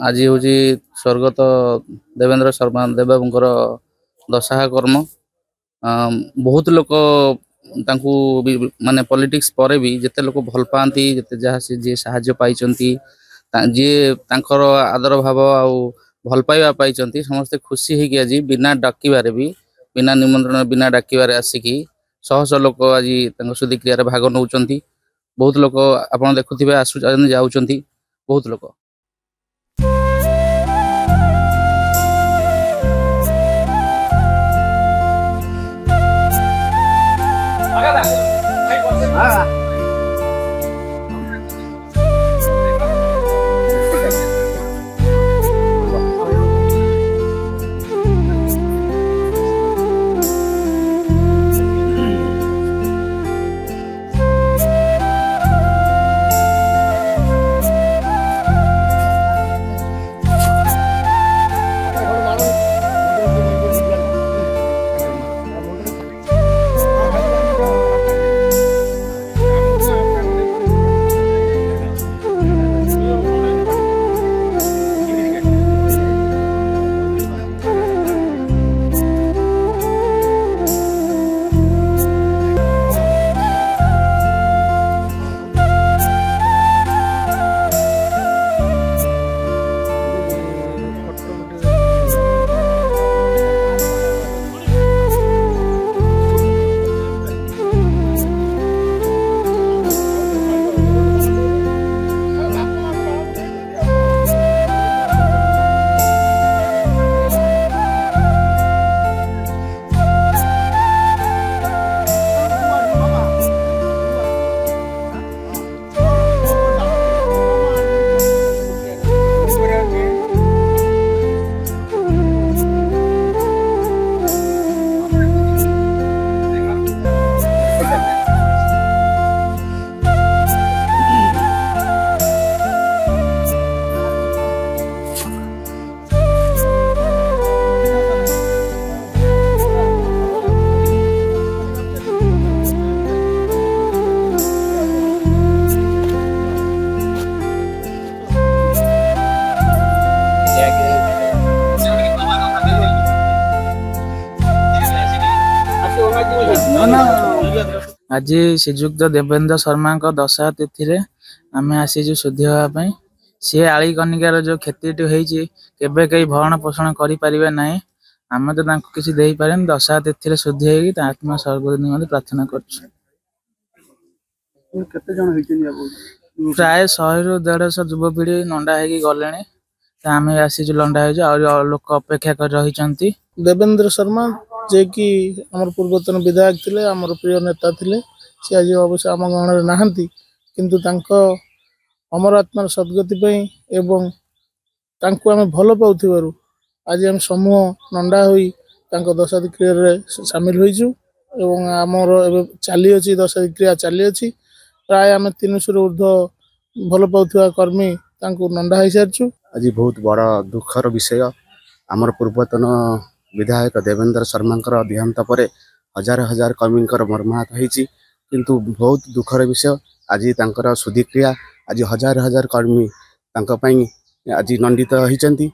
आज हूँ स्वर्गत देवेंद्र शर्मा देवबाबूर दशा कर्म। बहुत लोग माने पॉलिटिक्स पर भी जिते लोग भल पाती जिते जहाँ जी साहाय्य पाई जी आदर भाव आउ भल पाइबा पाई समस्ते खुशी होगी आज बिना डाकबार भी बिना निमंत्रण बिना डाकबार आसिकी शह शह लोक आज सुधी क्रिया भाग नौ। बहुत लोग आप देखुवे आसु जाऊँच बहुत लोग। आज श्रीजुक्त देवेंद्र शर्मा दशा तिथि आम आसीचु शुद्धि हाँपाई। सी आली कनिकार जो क्षति केवे कई भरण पोषण करें ना आम तो किसी दे पारे दशा तिथि शुद्धि होगी आत्मा स्वर्ग निमंते प्रार्थना कर प्राय 100 ରୁ 150 युवपीढ़ी लंडा हो गले आम आसीचु लंडा हो लोक अपेक्षा कर रही। देवेंद्र शर्मा जे कि आमर पूर्वतन विधायक थिले आमर प्रिय नेता थिले से आज अवश्य आम गहन नहांती किंतु तांको अमर आत्मार सद्गति एवं तांको आम भल पाउथिबारु आज आम समूह नंडा होई तांको दशा क्रिया रे शामिल होइछु एवं आमर एबे चाली अछि दशा क्रिया चाली अछि प्राय आम 300 ରୁ ऊर्ध्व भल पाउथिबा कर्मी तांको नंडा होई सारछु। आज बहुत बड़ा दुखर विषय आमर पूर्वतन विधायक देवेंद्र शर्मा देहांत पर हजार हजार कर्मी मर्माहत होती किंतु बहुत दुखर विषय आज तांकर शुद्धि क्रिया आज हजार हजार कर्मी आज नंदित होती